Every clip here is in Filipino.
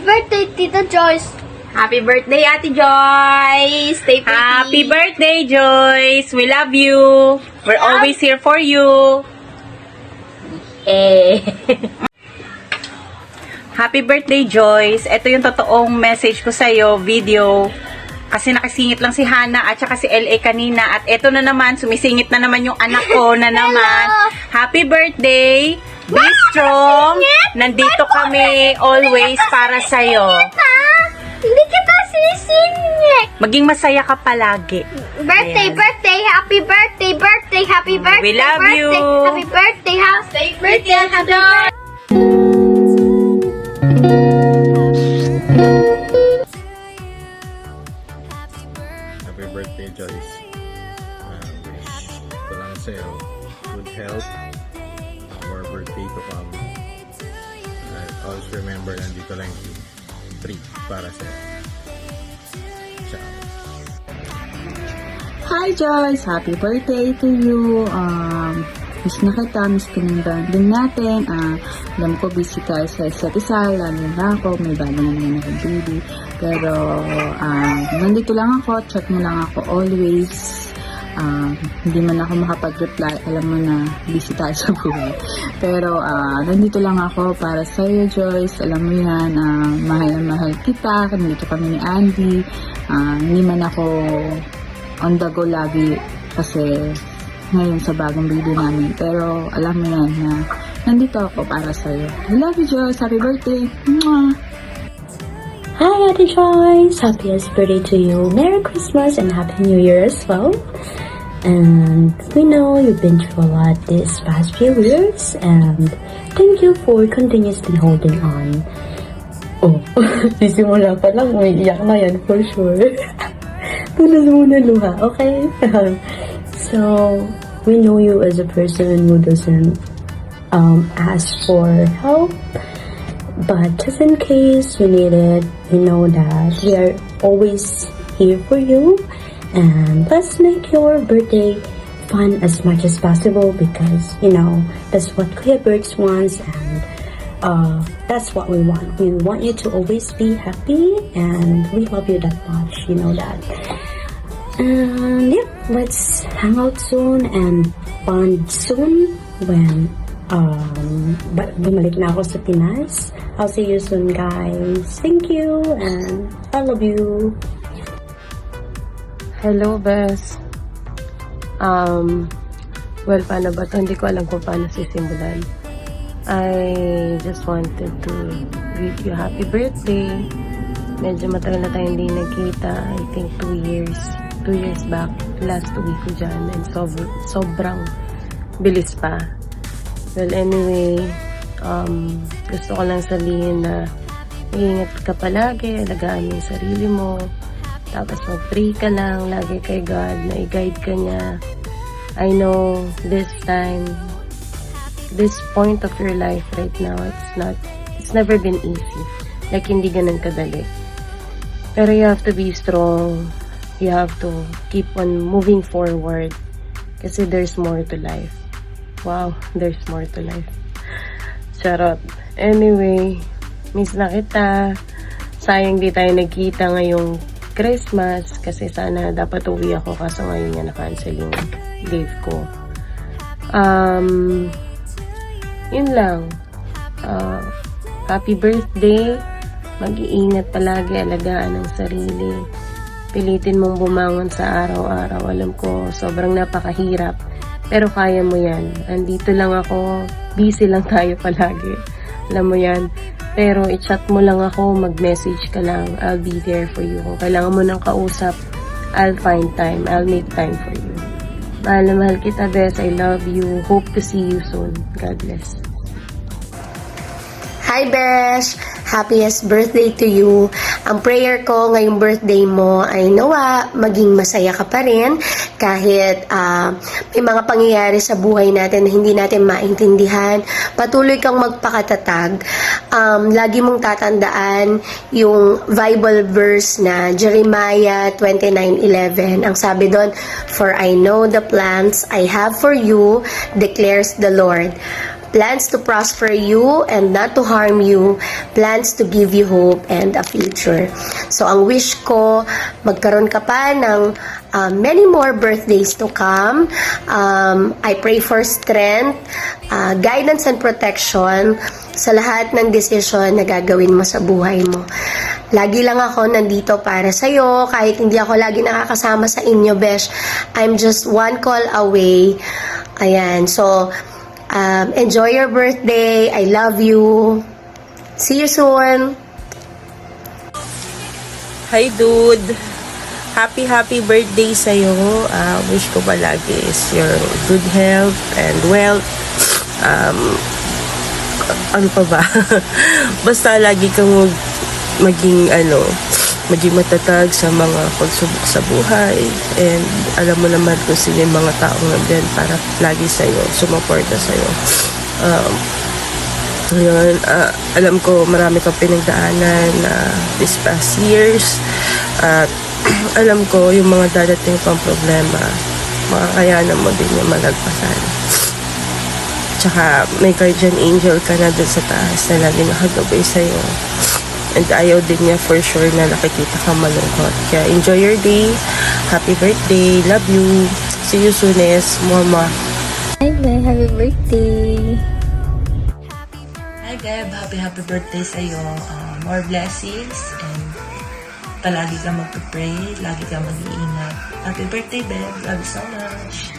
birthday, Tita Joyce. Happy birthday, Ate Joyce! Stay pretty! Happy birthday, Joyce! We love you! We're always here for you! Happy birthday, Joyce! Ito yung totoong message ko sa'yo, video. Kasi nakisingit lang si Hana at saka si LA kanina. At ito na naman, sumisingit na naman yung anak ko na naman. Happy birthday! Be strong! Nandito kami always para sa'yo. Hindi kita sisingit. Maging masaya ka palagi. Birthday, Ayan. birthday, happy birthday, birthday, happy birthday. We love birthday, you. Happy birthday, happy birthday, happy birthday. Happy birthday, Joyce. Wish ko lang sa'yo good health, more birthday to come. Always remember, nandito lang yung treat para sa'yo. Ciao. Hi Joyce! Happy birthday to you! Miss na kita, miss ko ng bonding natin. Alam ko busy tayo sa isa't isa, lalo na ako, may bago na naman akong baby. Pero nandito lang ako, chat mo lang ako always. Hindi man ako makapag-reply, alam mo na busy tayo sa buhay. Pero nandito lang ako para sa iyo, Joyce. Alam mo yan, mahal na mahal kita. Nandito kami ni Andy. Hindi man ako on the go lagi kasi ngayon sa bagong baby namin. Pero alam mo yan na nandito ako para sa iyo. I love you, Joyce. Happy birthday. Mwah! Hi, Ate Joyce! Happiest birthday to you. Merry Christmas and Happy New Year as well. And we know you've been through a lot this past few years, and thank you for continuously holding on. Oh, sisimula pa lang, may iyak na yan for sure. Tulas muna luha, okay? So, we know you as a person who doesn't ask for help. But just in case you need it, you know that we are always here for you. And let's make your birthday fun as much as possible because, you know, that's what Kuya Birds wants and that's what we want. We want you to always be happy and we love you that much, you know that. And yeah, let's hang out soon and bond soon when bumalik na ako sa Pinas. I'll see you soon, guys. Thank you and I love you. Hello, Bes. Well, paano ba ito? Hindi ko alam kung paano sisimulan. I just wanted to wish you happy birthday. Medyo matagal na tayo hindi nagkita. I think 2 years. 2 years back. Last week ko dyan. And sobrang bilis pa. Well, anyway, gusto ko lang sabihin na mag-ingat ka palagi, alagaan mo yung sarili mo, tapos mag-pray ka lang lagi kay God na i-guide ka niya. I know this time, this point of your life right now, it's never been easy. Like, hindi ganun kadali. Pero you have to be strong. You have to keep on moving forward kasi there's more to life. Wow, there's more to life. Charot. Anyway, miss na kita. Sayang di tayo nagkita ngayong Christmas kasi sana dapat uwi ako kaso ngayon nga na-cancel yung leave ko. Yun lang. Happy birthday. Mag-iingat palagi, alagaan ang sarili. Pilitin mong bumangon sa araw-araw. Alam ko, sobrang napakahirap. Pero kaya mo yan. Andito lang ako. Busy lang tayo palagi. Alam mo yan. Pero i-chat mo lang ako. Mag-message ka lang. I'll be there for you. Kung kailangan mo ng kausap, I'll find time. I'll make time for you. Mahal na mahal kita, Bes. I love you. Hope to see you soon. God bless. Hi Besh! Happiest birthday to you. Ang prayer ko ngayong birthday mo ay nawa maging masaya ka pa rin kahit may mga pangyayari sa buhay natin na hindi natin maintindihan. Patuloy kang magpakatatag. Lagi mong tatandaan yung Bible verse na Jeremiah 29:11. Ang sabi doon, "For I know the plans I have for you, declares the Lord. plans to prosper you and not to harm you, plans to give you hope and a future. So ang wish ko, magkaroon ka pa ng many more birthdays to come. I pray for strength, guidance and protection sa lahat ng desisyon na gagawin mo sa buhay mo. Lagi lang ako nandito para sa'yo, kahit hindi ako lagi nakakasama sa inyo, besh. I'm just one call away. Ayan, so, enjoy your birthday. I love you. See you soon. Hi, dude. Happy birthday sa'yo. Wish ko palagi is your good health and wealth. Ano pa ba? Basta lagi kang maging matatag sa mga pagsubok sa buhay, and alam mo naman kung sino yung mga taong nandyan para lagi sa'yo, sumuporta sa'yo. Ngayon, alam ko marami kang pinagdaanan this past years, at alam ko yung mga dadating pang problema, makakayanan mo din yung malagpasan. Tsaka may guardian angel ka na dun sa taas na lagi nakagabay sa'yo. And ayaw din niya for sure na nakikita ka malungkot. Kaya enjoy your day. Happy birthday. Love you. See you soon, Mama. Hi, Beb. Happy birthday. Hi, Beb. Happy birthday sa'yo. More blessings and palagi ka magpapray, lagi ka mag-iingat. Happy birthday, Beb. Love you so much.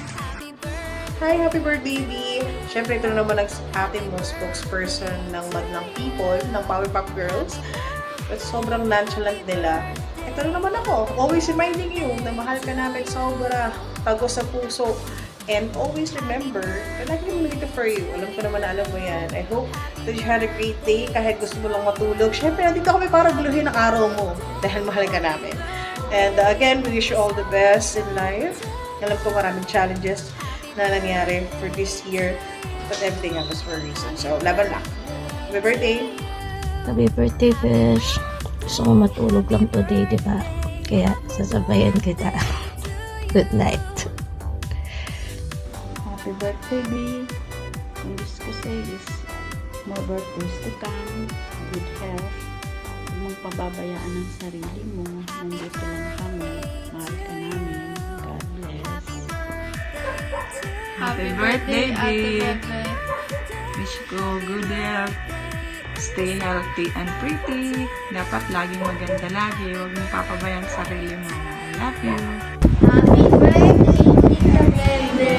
Hi, happy birthday, B! Siyempre, ito na naman ang ating most spokesperson ng Madlang People, ng Powerpuff Girls. At sobrang nonchalant nila. Ito na naman ako, always reminding you na mahal ka namin sobra, tago sa puso. And always remember, lagi naman nandito for you. Alam ko naman na alam mo yan. I hope that you had a great day kahit gusto mo lang matulog. Siyempre, nandito kami para guluhin ang araw mo dahil mahal ka namin. And again, we wish you all the best in life. Alam ko maraming challenges na nangyari for this year, but everything happens for a reason. So, laban lang. Happy birthday! Happy birthday, Fish. Gusto ko matulog lang today, di ba? Kaya sasabayan kita. Good night. Happy birthday, B. Ang gusto ko sa'yo is more birthdays to come, good health, huwag mong pababayaan ang sarili mo. Nandito lang kami. Mahal ka namin. God bless. Happy birthday, B! Wish ko good health. Stay healthy and pretty. Dapat laging maganda lagi. Huwag mong papabayaan sa sarili mo. I love you. Happy birthday, Tita Bebe.